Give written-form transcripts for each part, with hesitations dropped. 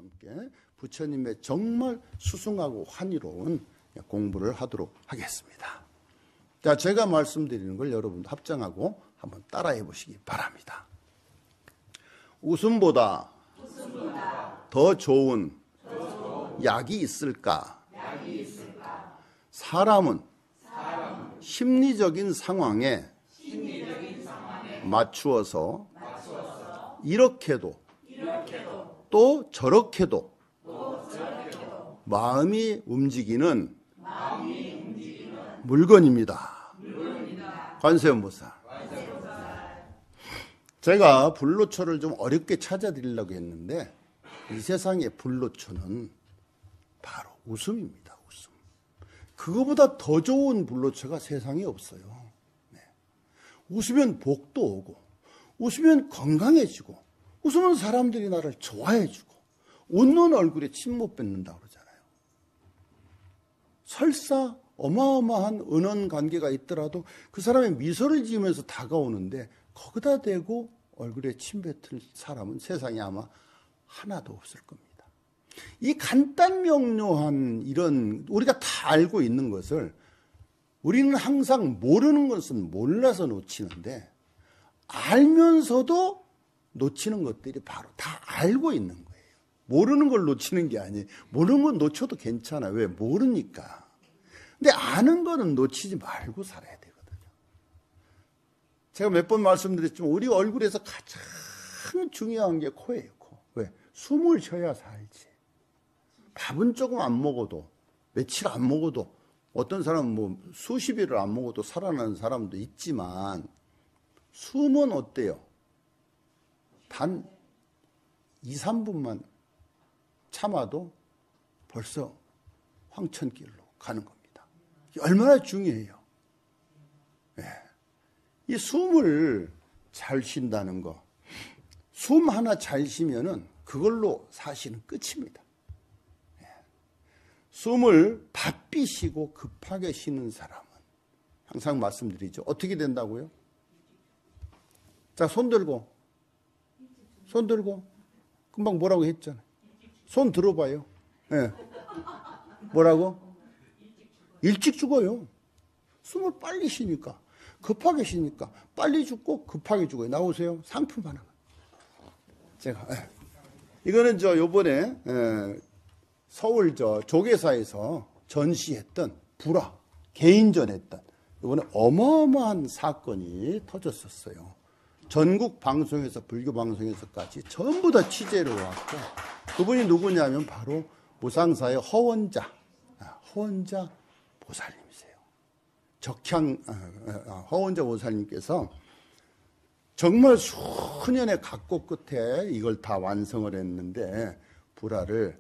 함께 부처님의 정말 수승하고 환희로운 공부를 하도록 하겠습니다. 자, 제가 말씀드리는 걸 여러분도 합장하고 한번 따라해 보시기 바랍니다. 웃음보다 더 좋은 약이 있을까? 사람은 심리적인 상황에 맞추어서 이렇게도 또 저렇게도 마음이 움직이는 물건입니다. 관세음보살. 제가 불로초를 좀 어렵게 찾아드리려고 했는데 이 세상의 불로초는 바로 웃음입니다. 웃음. 그거보다 더 좋은 불로초가 세상에 없어요. 네. 웃으면 복도 오고 웃으면 건강해지고 웃으면 사람들이 나를 좋아해주고 웃는 얼굴에 침 못 뱉는다고 그러잖아요. 설사 어마어마한 은원관계가 있더라도 그 사람의 미소를 지으면서 다가오는데 거기다 대고 얼굴에 침 뱉을 사람은 세상에 아마 하나도 없을 겁니다. 이 간단명료한 이런 우리가 다 알고 있는 것을 우리는 항상 모르는 것은 몰라서 놓치는데 알면서도 놓치는 것들이 바로 다 알고 있는 거예요. 모르는 걸 놓치는 게 아니에요. 모르는 건 놓쳐도 괜찮아요. 왜? 모르니까. 근데 아는 거는 놓치지 말고 살아야 되거든요. 제가 몇 번 말씀드렸지만 우리 얼굴에서 가장 중요한 게 코예요. 코. 왜? 숨을 쉬어야 살지. 밥은 조금 안 먹어도 며칠 안 먹어도 어떤 사람은 뭐 수십 일을 안 먹어도 살아나는 사람도 있지만 숨은 어때요? 단 2, 3분만 참아도 벌써 황천길로 가는 겁니다. 이게 얼마나 중요해요. 네. 이 숨을 잘 쉰다는 거. 숨 하나 잘 쉬면은 그걸로 사실은 끝입니다. 네. 숨을 바삐 쉬고 급하게 쉬는 사람은 항상 말씀드리죠. 어떻게 된다고요? 자, 손 들고 금방 뭐라고 했잖아요. 손 들어봐요. 네. 뭐라고? 일찍 죽어요. 숨을 빨리 쉬니까 급하게 쉬니까 빨리 죽고 급하게 죽어요. 나오세요. 상품 하나. 제가 이거는 요번에 서울 조계사에서 전시했던 불화 개인전했던 이번에 어마어마한 사건이 터졌었어요. 전국 방송에서 불교 방송에서까지 전부 다 취재를 왔고 그분이 누구냐면 바로 무상사의 허원자 보살님이세요. 허원자 보살님께서 정말 수년의 각고 끝에 이걸 다 완성을 했는데 불화를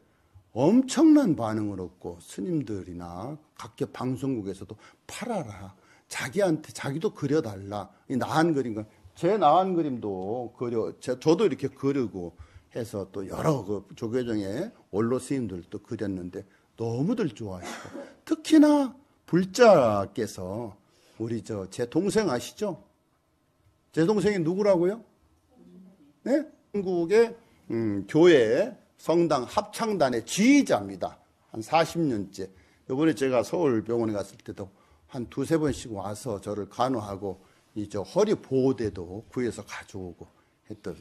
엄청난 반응을 얻고 스님들이나 각계 방송국에서도 팔아라. 자기도 그려달라. 이 나한 그림, 제 나한 그림도 저도 이렇게 그리고 해서 또 여러 조계종의 원로 스님들도 그렸는데 너무들 좋아하시고 특히나 불자께서 우리 제 동생 아시죠? 제 동생이 누구라고요? 네? 한국의 교회 성당 합창단의 지휘자입니다. 한 40년째. 이번에 제가 서울병원에 갔을 때도 한 두세 번씩 와서 저를 간호하고 허리 보호대도 구해서 가져오고 했던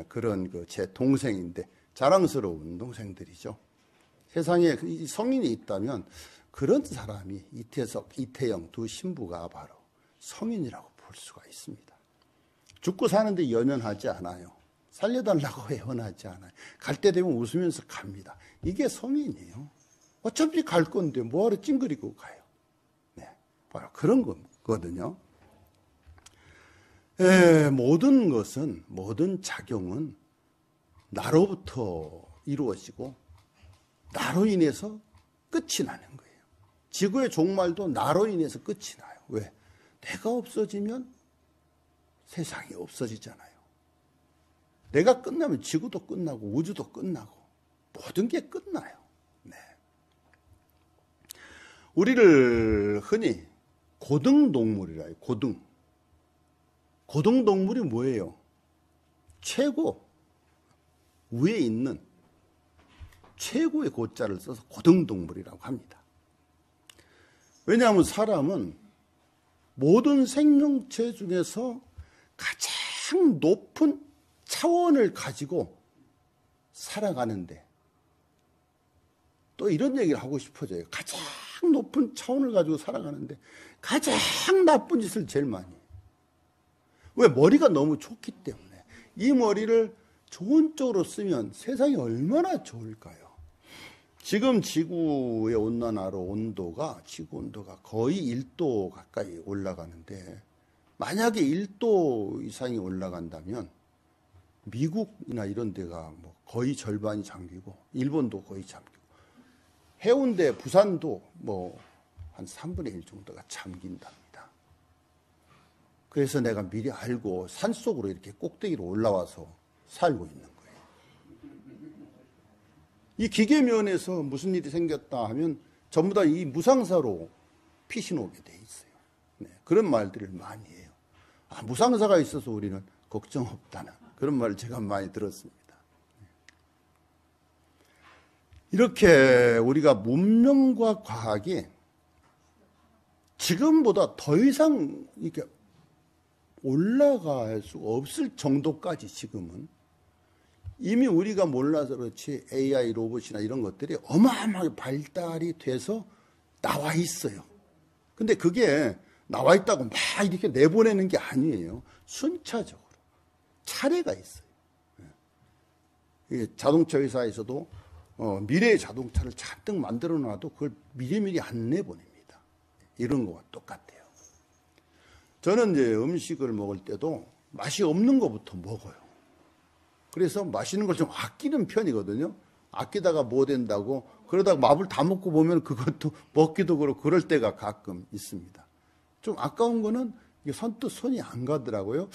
그런 제 동생인데 자랑스러운 동생들이죠. 세상에 성인이 있다면 그런 사람이 이태석, 이태영 두 신부가 바로 성인이라고 볼 수가 있습니다. 죽고 사는데 연연하지 않아요. 살려달라고 애원하지 않아요. 갈 때 되면 웃으면서 갑니다. 이게 성인이에요. 어차피 갈 건데 뭐하러 찡그리고 가요. 네, 바로 그런 거거든요. 모든 작용은 나로부터 이루어지고 나로 인해서 끝이 나는 거예요. 지구의 종말도 나로 인해서 끝이 나요. 왜? 내가 없어지면 세상이 없어지잖아요. 내가 끝나면 지구도 끝나고 우주도 끝나고 모든 게 끝나요. 네. 우리를 흔히 고등동물이라 해요. 고등동물이 뭐예요? 최고 위에 있는 최고의 고자를 써서 고등동물이라고 합니다. 왜냐하면 사람은 모든 생명체 중에서 가장 높은 차원을 가지고 살아가는데, 또 이런 얘기를 하고 싶어져요. 가장 높은 차원을 가지고 살아가는데 가장 나쁜 짓을 제일 많이 해요. 왜? 머리가 너무 좋기 때문에. 이 머리를 좋은 쪽으로 쓰면 세상이 얼마나 좋을까요? 지금 지구의 온난화로 지구 온도가 거의 1도 가까이 올라가는데, 만약에 1도 이상이 올라간다면 미국이나 이런 데가 뭐 거의 절반이 잠기고, 일본도 거의 잠기고, 해운대, 부산도 뭐 한 3분의 1 정도가 잠긴답니다. 그래서 내가 미리 알고 산속으로 이렇게 꼭대기로 올라와서 살고 있는 거예요. 이 기계면에서 무슨 일이 생겼다 하면 전부 다 이 무상사로 피신 오게 돼 있어요. 네, 그런 말들을 많이 해요. 무상사가 있어서 우리는 걱정 없다는 그런 말을 제가 많이 들었습니다. 이렇게 우리가 문명과 과학이 지금보다 더 이상 이렇게 올라갈 수가 없을 정도까지 지금은 이미 우리가 몰라서 그렇지 AI 로봇이나 이런 것들이 어마어마하게 발달이 돼서 나와 있어요. 근데 그게 나와 있다고 막 이렇게 내보내는 게 아니에요. 순차적으로 차례가 있어요. 자동차 회사에서도 미래의 자동차를 잔뜩 만들어 놔도 그걸 미리미리 안 내보냅니다. 이런 거와 똑같아요. 저는 이제 음식을 먹을 때도 맛이 없는 것부터 먹어요. 그래서 맛있는 걸 좀 아끼는 편이거든요. 아끼다가 뭐 된다고 그러다가 밥을 다 먹고 보면 그것도 먹기도 그렇고 그럴 때가 가끔 있습니다. 좀 아까운 거는 이게 선뜻 손이 안 가더라고요.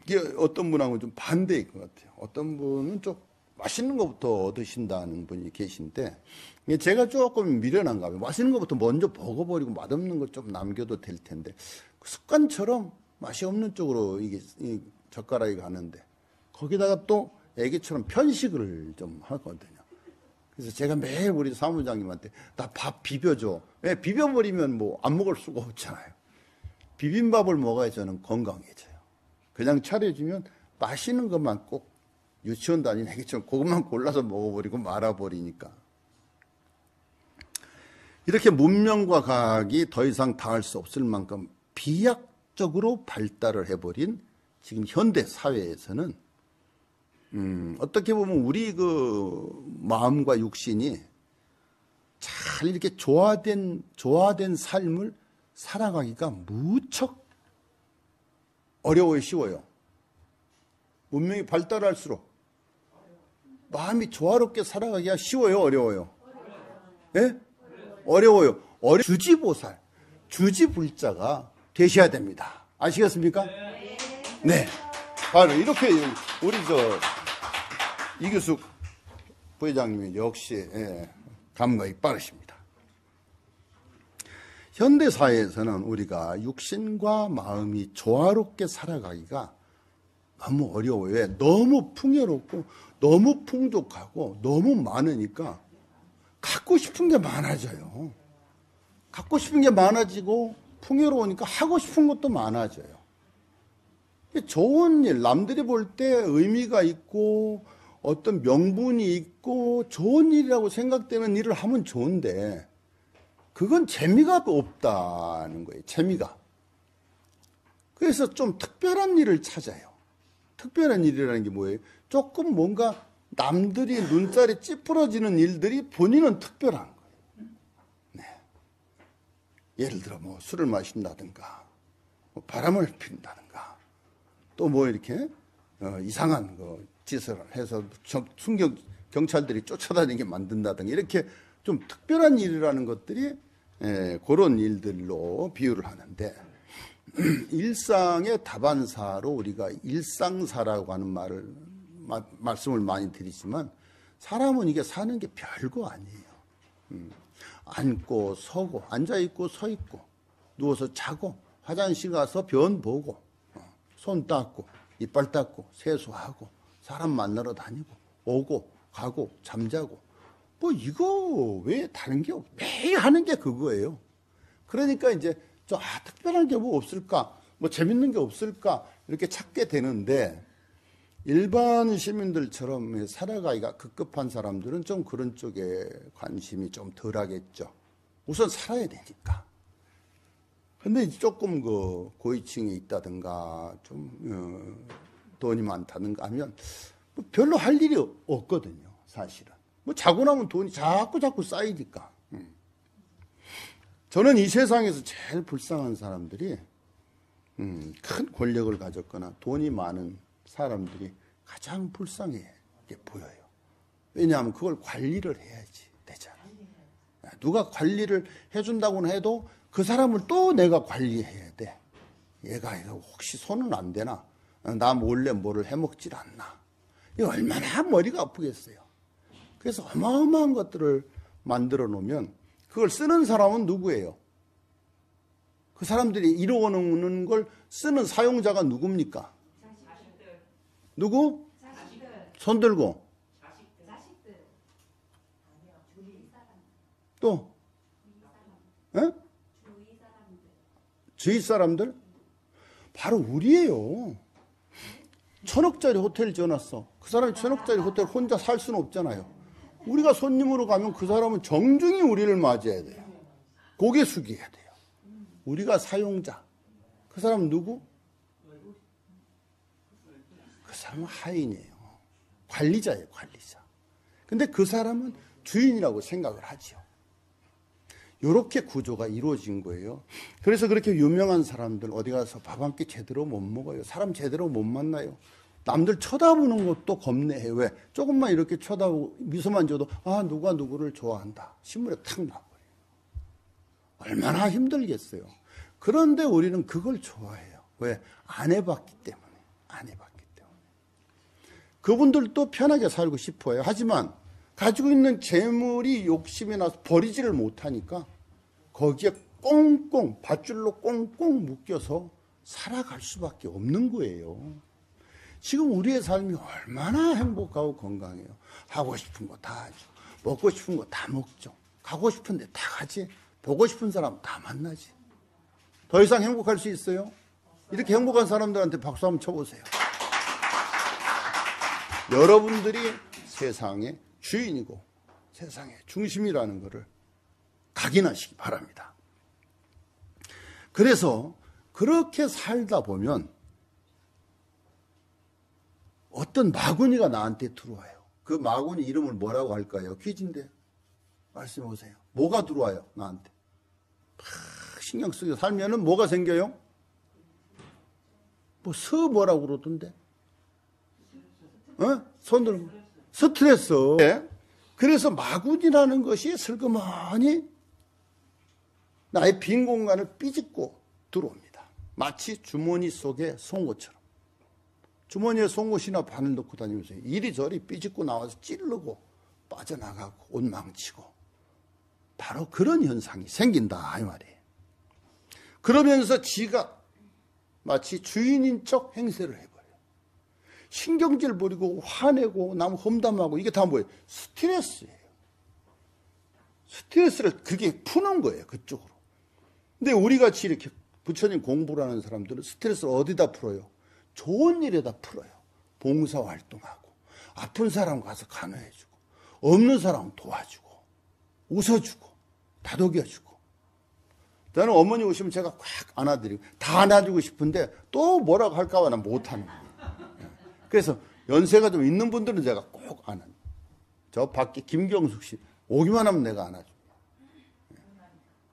이게 어떤 분하고는 좀 반대일 것 같아요. 어떤 분은 좀 맛있는 것부터 드신다는 분이 계신데, 제가 조금 미련한가 봐요. 맛있는 것부터 먼저 먹어버리고 맛없는 걸 좀 남겨도 될 텐데, 그 습관처럼 맛이 없는 쪽으로 이게 젓가락이 가는데, 거기다가 또 애기처럼 편식을 좀 하거든요. 그래서 제가 매일 우리 사무장님한테 나 밥 비벼줘. 왜? 비벼버리면 뭐 안 먹을 수가 없잖아요. 비빔밥을 먹어야 저는 건강해져요. 그냥 차려주면 맛있는 것만 꼭 유치원 다니는 애기처럼 그것만 골라서 먹어버리고 말아버리니까. 이렇게 문명과 과학이 더 이상 닿을 수 없을 만큼 비약적으로 발달을 해버린 지금 현대 사회에서는 어떻게 보면 우리 그 마음과 육신이 잘 이렇게 조화된 삶을 살아가기가 무척 어려워요, 쉬워요? 문명이 발달할수록 마음이 조화롭게 살아가기가 쉬워요, 어려워요? 예? 어려워요. 주지보살, 주지불자가 되셔야 됩니다. 아시겠습니까? 네. 바로 이렇게 우리 이규숙 부회장님이 역시 감각이 빠르십니다. 현대사회에서는 우리가 육신과 마음이 조화롭게 살아가기가 너무 어려워요. 왜? 너무 풍요롭고 너무 풍족하고 너무 많으니까 갖고 싶은 게 많아져요. 갖고 싶은 게 많아지고 풍요로우니까 하고 싶은 것도 많아져요. 좋은 일, 남들이 볼 때 의미가 있고 어떤 명분이 있고 좋은 일이라고 생각되는 일을 하면 좋은데 그건 재미가 없다는 거예요. 재미가. 그래서 좀 특별한 일을 찾아요. 특별한 일이라는 게 뭐예요? 조금 뭔가 남들이 눈살이 찌푸러지는 일들이 본인은 특별한 거예요. 네. 예를 들어 뭐 술을 마신다든가 뭐 바람을 피운다든가 또 뭐 이렇게 이상한 거 짓을 해서 경찰들이 쫓아다니게 만든다든가 이렇게 좀 특별한 일이라는 것들이 그런 일들로 비유를 하는데 일상의 다반사로 우리가 일상사라고 하는 말씀을 많이 드리지만 사람은 이게 사는 게 별거 아니에요. 앉고 서고 앉아있고 서있고 누워서 자고 화장실 가서 변 보고 손 닦고 이빨 닦고 세수하고 사람 만나러 다니고 오고 가고 잠자고 뭐 이거 왜 다른 게 매일 하는 게 그거예요. 그러니까 이제 특별한 게 뭐 없을까, 뭐 재밌는 게 없을까 이렇게 찾게 되는데, 일반 시민들처럼 살아가기가 급급한 사람들은 좀 그런 쪽에 관심이 좀 덜하겠죠. 우선 살아야 되니까. 근데 조금 고위층에 있다든가 좀 돈이 많다든가 하면 뭐 별로 할 일이 없거든요, 사실은. 뭐 자고 나면 돈이 자꾸 쌓이니까. 저는 이 세상에서 제일 불쌍한 사람들이 큰 권력을 가졌거나 돈이 많은 사람들이 가장 불쌍해 보여요. 왜냐하면 그걸 관리를 해야지 되잖아. 누가 관리를 해준다고는 해도 그 사람을 또 내가 관리해야 돼. 얘가 혹시 손은 안 되나? 나 몰래 뭐를 해먹질 않나? 이거 얼마나 머리가 아프겠어요. 그래서 어마어마한 것들을 만들어 놓으면 그걸 쓰는 사람은 누구예요? 그 사람들이 이루어놓는 걸 쓰는 사용자가 누굽니까? 자식들. 누구? 자식들. 손 들고. 자식들. 또? 에? 주위 사람들? 바로 우리예요. 1,000억짜리 호텔 지어놨어. 그 사람이 1,000억짜리 호텔 혼자 살 수는 없잖아요. 우리가 손님으로 가면 그 사람은 정중히 우리를 맞이해야 돼요. 고개 숙여야 돼요. 우리가 사용자. 그 사람은 누구? 그 사람은 하인이에요. 관리자예요, 관리자. 근데 그 사람은 주인이라고 생각을 하죠. 이렇게 구조가 이루어진 거예요. 그래서 그렇게 유명한 사람들 어디 가서 밥 한 끼 제대로 못 먹어요. 사람 제대로 못 만나요. 남들 쳐다보는 것도 겁내해요. 왜? 조금만 이렇게 쳐다보고 미소만 줘도 누가 누구를 좋아한다. 신문에 탁 나와요. 얼마나 힘들겠어요. 그런데 우리는 그걸 좋아해요. 왜? 안 해봤기 때문에. 안 해봤기 때문에. 그분들도 편하게 살고 싶어요. 하지만 가지고 있는 재물이 욕심이 나서 버리지를 못하니까 거기에 꽁꽁 밧줄로 꽁꽁 묶여서 살아갈 수밖에 없는 거예요. 지금 우리의 삶이 얼마나 행복하고 건강해요. 하고 싶은 거 다 하죠. 먹고 싶은 거 다 먹죠. 가고 싶은 데 다 가지. 보고 싶은 사람 다 만나지. 더 이상 행복할 수 있어요? 이렇게 행복한 사람들한테 박수 한번 쳐보세요. 여러분들이 세상의 주인이고 세상의 중심이라는 것을 각인하시기 바랍니다. 그래서 그렇게 살다 보면 어떤 마구니가 나한테 들어와요. 그 마구니 이름을 뭐라고 할까요? 퀴즈인데 말씀해 보세요. 뭐가 들어와요, 나한테? 신경 쓰고 살면은 뭐가 생겨요? 뭐라고 그러던데? 손들 스트레스. 그래서 마구니라는 것이 슬그머니 나의 빈 공간을 삐집고 들어옵니다. 마치 주머니 속의 송곳처럼. 주머니에 송곳이나 바늘 넣고 다니면서 이리저리 삐집고 나와서 찌르고 빠져나가고 옷 망치고 바로 그런 현상이 생긴다 이 말이에요. 그러면서 지가 마치 주인인 척 행세를 해버려요. 신경질 부리고 화내고 남 험담하고 이게 다 뭐예요? 스트레스예요. 스트레스를 그게 푸는 거예요. 그쪽으로. 근데 우리같이 이렇게 부처님 공부를 하는 사람들은 스트레스를 어디다 풀어요? 좋은 일에다 풀어요. 봉사활동하고 아픈 사람 가서 간호해주고 없는 사람 도와주고 웃어주고 다독여주고. 저는 어머니 오시면 제가 꽉 안아드리고 다 안아주고 싶은데 또 뭐라고 할까 봐 난 못하는 거예요. 그래서 연세가 좀 있는 분들은 제가 꼭 안아요. 저 밖에 김경숙 씨 오기만 하면 내가 안아줘요.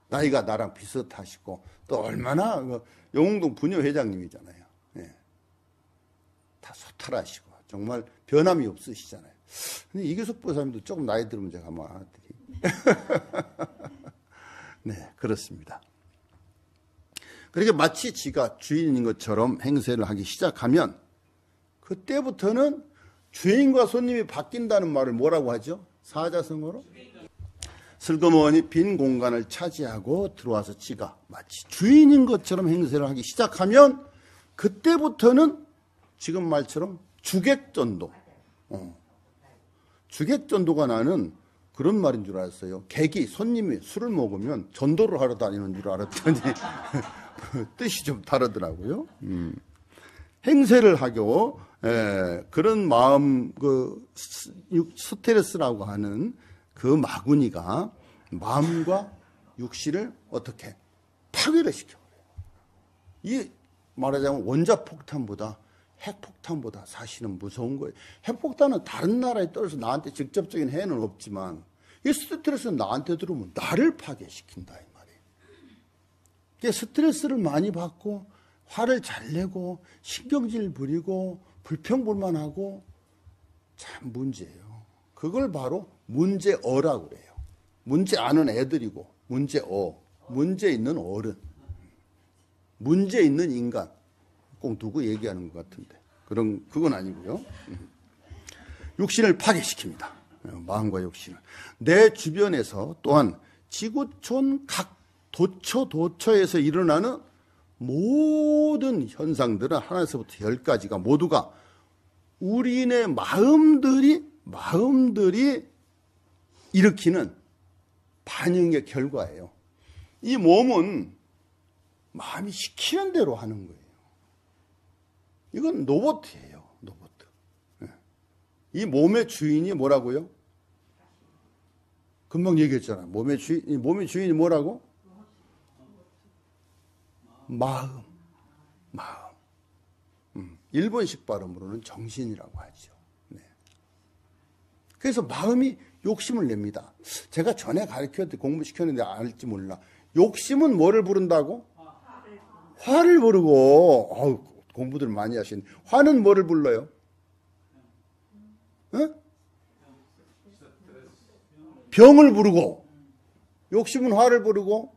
나이가 나랑 비슷하시고 또 얼마나 영웅동 부녀회장님이잖아요. 다 소탈하시고 정말 변함이 없으시잖아요. 근데 이규석 보사님도 조금 나이 들으면 제가 한번 안아드리고. 네, 그렇습니다. 그렇게 마치 지가 주인인 것처럼 행세를 하기 시작하면 그때부터는 주인과 손님이 바뀐다는 말을 뭐라고 하죠? 사자성어로? 슬그머니 빈 공간을 차지하고 들어와서 지가 마치 주인인 것처럼 행세를 하기 시작하면 그때부터는 지금 말처럼 주객전도. 주객전도가 나는 그런 말인 줄 알았어요. 객이, 손님이 술을 먹으면 전도를 하러 다니는 줄 알았더니 뜻이 좀 다르더라고요. 행세를 하고 그런 마음, 그 스트레스라고 하는 그 마구니가 마음과 육신을 어떻게 파괴를 시켜버려요. 이 말하자면 원자폭탄보다 핵폭탄보다 사실은 무서운 거예요. 핵폭탄은 다른 나라에 떨어져서 나한테 직접적인 해는 없지만 이 스트레스는 나한테 들어오면 나를 파괴시킨다 이 말이에요. 스트레스를 많이 받고 화를 잘 내고 신경질 부리고 불평불만하고 참 문제예요. 그걸 바로 문제어라고 그래요. 문제 아는 애들이고 문제어, 문제 있는 어른, 문제 있는 인간. 꼭 누구 얘기하는 것 같은데 그건 아니고요. 육신을 파괴시킵니다. 마음과 육신을. 내 주변에서 또한 지구촌 각 도처에서 일어나는 모든 현상들은 하나에서부터 10가지가 모두가 우리네 마음들이 일으키는 반응의 결과예요. 이 몸은 마음이 시키는 대로 하는 거예요. 이건 로봇이에요. 로봇. 이 몸의 주인이 뭐라고요? 금방 얘기했잖아. 몸의 주인이 뭐라고? 마음. 일본식 발음으로는 정신이라고 하죠. 네. 그래서 마음이 욕심을 냅니다. 제가 전에 가르쳤는데 공부시켰는데 알지 몰라. 욕심은 뭐를 부른다고? 화를 부르고, 공부들 많이 하신. 화는 뭐를 불러요? 병을 부르고, 욕심은 화를 부르고,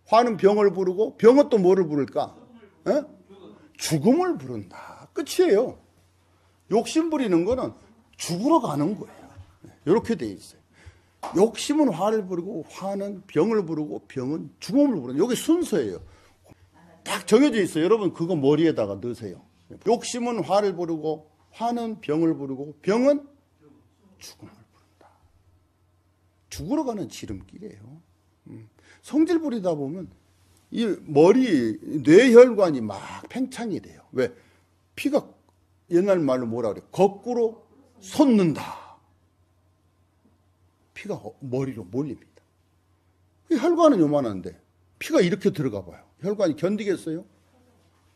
화는 병을 부르고, 병은 또 뭐를 부를까? 죽음을 부른다. 끝이에요. 욕심 부리는 거는 죽으러 가는 거예요. 이렇게 돼 있어요. 욕심은 화를 부르고, 화는 병을 부르고, 병은 죽음을 부르는. 여기 순서예요. 딱 정해져 있어요. 여러분 그거 머리에다가 넣으세요. 욕심은 화를 부르고, 화는 병을 부르고, 병은 죽음을 부른다. 죽으러 가는 지름길이에요. 성질 부리다 보면 이 뇌혈관이 막 팽창이 돼요. 왜? 피가 옛날 말로 뭐라 그래? 거꾸로 솟는다. 피가 머리로 몰립니다. 혈관은 요만한데 피가 이렇게 들어가 봐요. 혈관이 견디겠어요?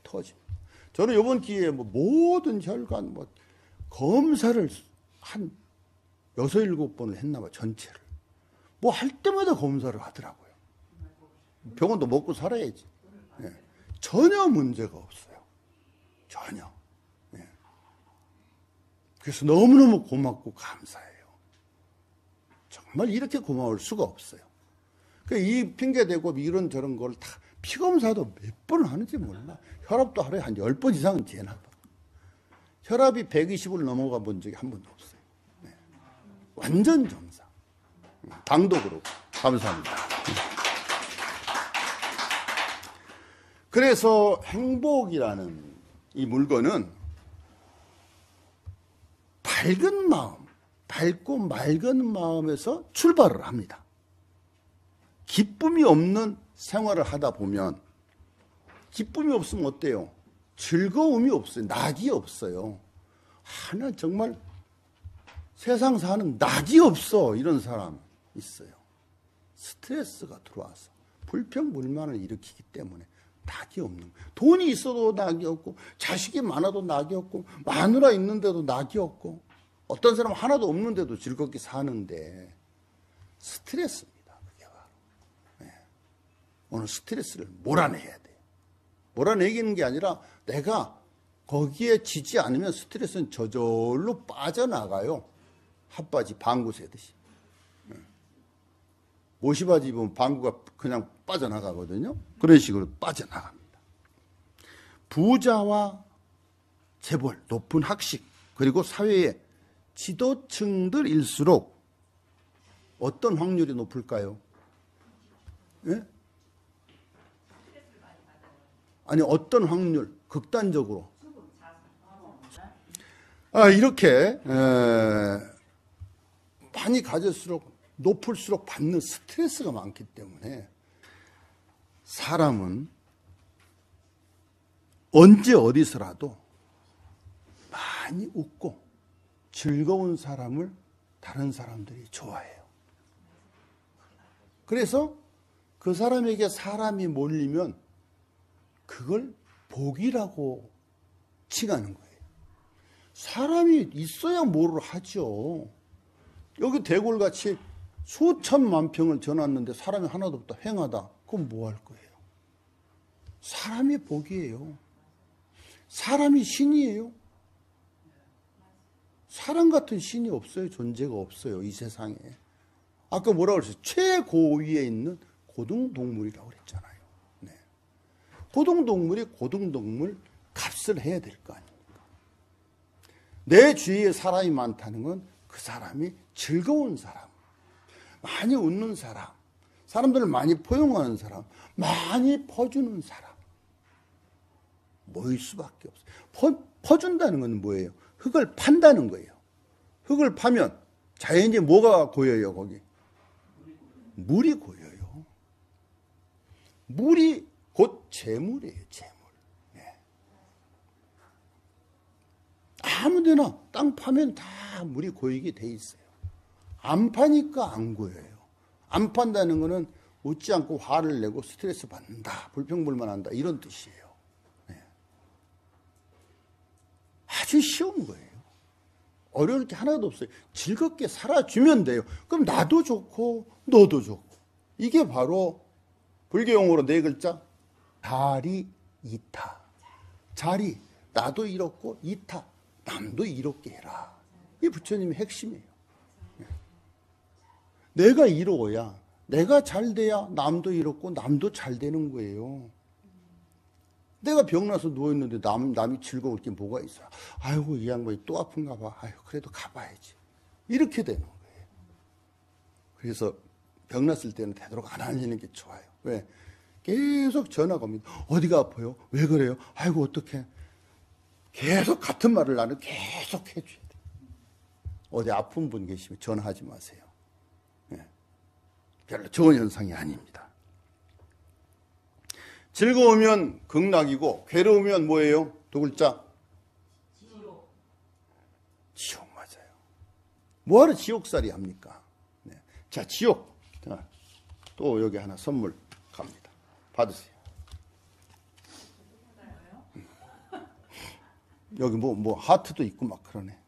터집니다. 저는 이번 기회에 모든 혈관 검사를 한 6, 7번을 했나 봐, 전체를. 할 때마다 검사를 하더라고요. 병원도 먹고 살아야지. 네. 전혀 문제가 없어요. 전혀. 네. 그래서 너무너무 고맙고 감사해요. 정말 이렇게 고마울 수가 없어요. 이 핑계대고 이런저런 걸 다 피검사도 몇 번을 하는지 몰라. 혈압도 하루에 한 10번 이상은 재나 봐. 혈압이 120을 넘어가 본 적이 한 번도 없어요. 네. 완전 정상. 당도 그렇고. 감사합니다. 그래서 행복이라는 이 물건은 밝은 마음, 밝고 맑은 마음에서 출발을 합니다. 기쁨이 없는 생활을 하다 보면 기쁨이 없으면 어때요? 즐거움이 없어요. 낙이 없어요. 하나 정말 세상 사는 낙이 없어. 이런 사람 있어요. 스트레스가 들어와서 불평불만을 일으키기 때문에 낙이 없는 거예요. 돈이 있어도 낙이 없고 자식이 많아도 낙이 없고 마누라 있는데도 낙이 없고 어떤 사람은 하나도 없는데도 즐겁게 사는데 스트레스입니다. 그게 바로. 네. 오늘 스트레스를 몰아내야 돼요. 몰아내기는 게 아니라 내가 거기에 지지 않으면 스트레스는 저절로 빠져나가요. 핫바지 방구 새듯이. 모시바지 입으면 방구가 그냥 빠져나가거든요. 그런 식으로 빠져나갑니다. 부자와 재벌, 높은 학식, 그리고 사회의 지도층들일수록 어떤 확률이 높을까요? 예? 아니, 어떤 확률? 극단적으로. 이렇게 많이 가질수록 높을수록 받는 스트레스가 많기 때문에 사람은 언제 어디서라도 많이 웃고 즐거운 사람을 다른 사람들이 좋아해요. 그래서 그 사람에게 사람이 몰리면 그걸 복이라고 칭하는 거예요. 사람이 있어야 뭐를 하죠. 여기 대골같이 수천만 평을 전놨는데 사람이 하나도 없다, 행하다. 그럼 뭐 할 거예요? 사람이 복이에요. 사람이 신이에요. 사람 같은 신이 없어요. 존재가 없어요. 이 세상에. 아까 뭐라고 그랬어요? 최고위에 있는 고등동물이라고 그랬잖아요. 네. 고등동물이 고등동물 값을 해야 될 거 아닙니까? 내 주위에 사람이 많다는 건 그 사람이 즐거운 사람, 많이 웃는 사람, 사람들을 많이 포용하는 사람, 많이 퍼주는 사람. 모일 수밖에 없어요. 퍼준다는 건 뭐예요? 흙을 판다는 거예요. 흙을 파면 자연히 뭐가 고여요, 거기? 물이 고여요. 물이 곧 재물이에요, 재물. 네. 아무데나 땅 파면 다 물이 고이게 돼 있어요. 안 파니까 안 고여요. 안 판다는 거는 웃지 않고 화를 내고 스트레스 받는다, 불평불만한다, 이런 뜻이에요. 네. 아주 쉬운 거예요. 어려울 게 하나도 없어요. 즐겁게 살아주면 돼요. 그럼 나도 좋고 너도 좋고. 이게 바로 불교 용어로 4글자 자리 이타. 자리, 나도 이롭고, 이타, 남도 이롭게 해라. 이게 부처님의 핵심이에요. 내가 이로워야, 내가 잘 돼야 남도 이롭고 남도 잘 되는 거예요. 내가 병나서 누워있는데 남이 즐거울 게 뭐가 있어. 아이고, 이 양반이 또 아픈가 봐. 아이고, 그래도 가봐야지. 이렇게 되는 거예요. 그래서 병났을 때는 되도록 안 하시는 게 좋아요. 왜? 계속 전화가 옵니다. 어디가 아파요? 왜 그래요? 아이고, 어떡해. 계속 같은 말을 나는 계속 해줘야 돼요. 어디 아픈 분 계시면 전화하지 마세요. 네. 별로 좋은 현상이 아닙니다. 즐거우면 극락이고 괴로우면 뭐예요? 2글자? 지옥. 지옥 맞아요. 뭐하러 지옥살이 합니까? 네. 자, 지옥. 또 여기 하나 선물 갑니다. 받으세요. 여기 뭐 하트도 있고 막 그러네.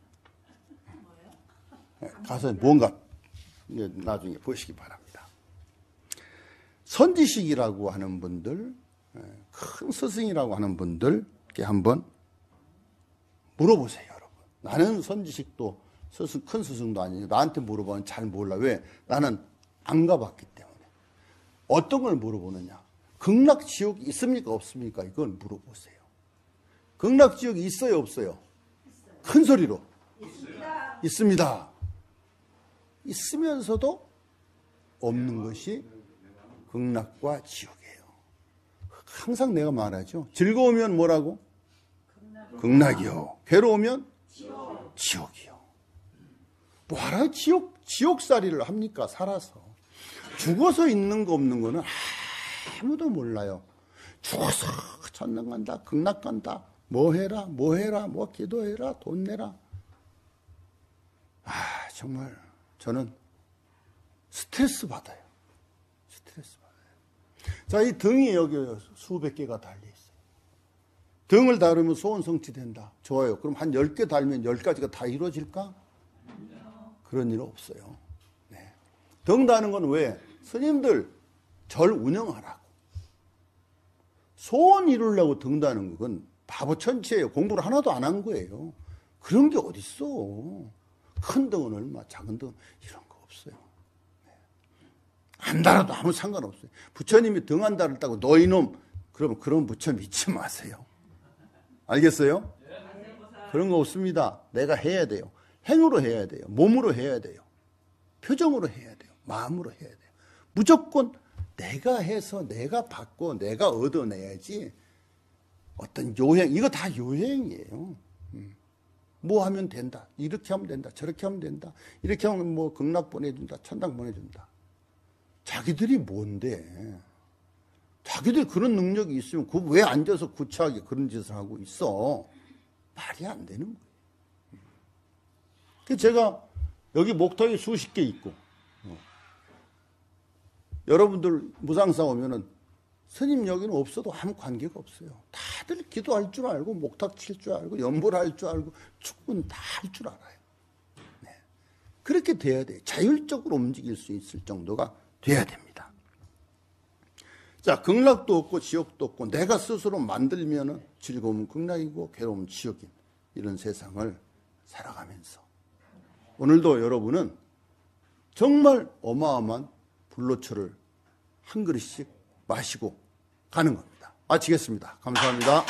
네, 가서 뭔가 나중에 보시기 바랍니다. 선지식이라고 하는 분들, 큰 스승이라고 하는 분들께 한번 물어보세요, 여러분. 나는 선지식도 큰 스승도 아니고 나한테 물어보면 잘 몰라. 왜? 나는 안 가봤기 때문에. 어떤 걸 물어보느냐? 극락 지옥이 있습니까, 없습니까? 이걸 물어보세요. 극락 지옥이 있어요, 없어요? 있어요. 큰 소리로. 있습니다. 있습니다. 있으면서도 없는 것이 극락과 지옥이에요. 항상 내가 말하죠. 즐거우면 뭐라고? 극락이요. 괴로우면 지옥이요. 뭐하러 지옥살이를 합니까? 살아서. 죽어서 있는 거 없는 거는 아무도 몰라요. 죽어서 천당 간다, 극락 간다, 뭐 해라, 뭐 기도해라, 돈 내라. 정말 저는 스트레스 받아요. 스트레스 받아요. 자, 이 등이 여기 수백 개가 달려 있어요. 등을 다루면 소원 성취된다. 좋아요. 그럼 한 10개 달면 10가지가 다 이루어질까? 그런 일 없어요. 네. 등 다는 건 왜? 스님들 절 운영하라고. 소원 이루려고 등 다는 건 바보 천치예요. 공부를 하나도 안 한 거예요. 그런 게 어딨어. 큰 등은 얼마, 작은 등은 이런 거 없어요. 네. 안 달아도 아무 상관없어요. 부처님이 등 안 달았다고 너 이놈, 그러면 그런 부처 믿지 마세요. 알겠어요? 그런 거 없습니다. 내가 해야 돼요. 행으로 해야 돼요. 몸으로 해야 돼요. 표정으로 해야 돼요. 마음으로 해야 돼요. 무조건 내가 해서 내가 받고 내가 얻어내야지. 어떤 요행, 이거 다 요행이에요. 뭐 하면 된다. 이렇게 하면 된다. 저렇게 하면 된다. 이렇게 하면 뭐 극락 보내준다. 천당 보내준다. 자기들이 뭔데? 자기들 그런 능력이 있으면 그 왜 앉아서 구차하게 그런 짓을 하고 있어? 말이 안 되는 거예요. 그래서 제가 여기 목탁이 수십 개 있고 여러분들 무상사 오면은 스님 여기는 없어도 아무 관계가 없어요. 다들 기도할 줄 알고 목탁 칠 줄 알고 연보를 할 줄 알고 축구는 다 할 줄 알아요. 네. 그렇게 돼야 돼요. 자율적으로 움직일 수 있을 정도가 돼야 됩니다. 자, 극락도 없고 지옥도 없고 내가 스스로 만들면은 즐거움은 극락이고 괴로움은 지옥인 이런 세상을 살아가면서 오늘도 여러분은 정말 어마어마한 불로초를 한 그릇씩 마시고 가는 겁니다. 마치겠습니다. 감사합니다.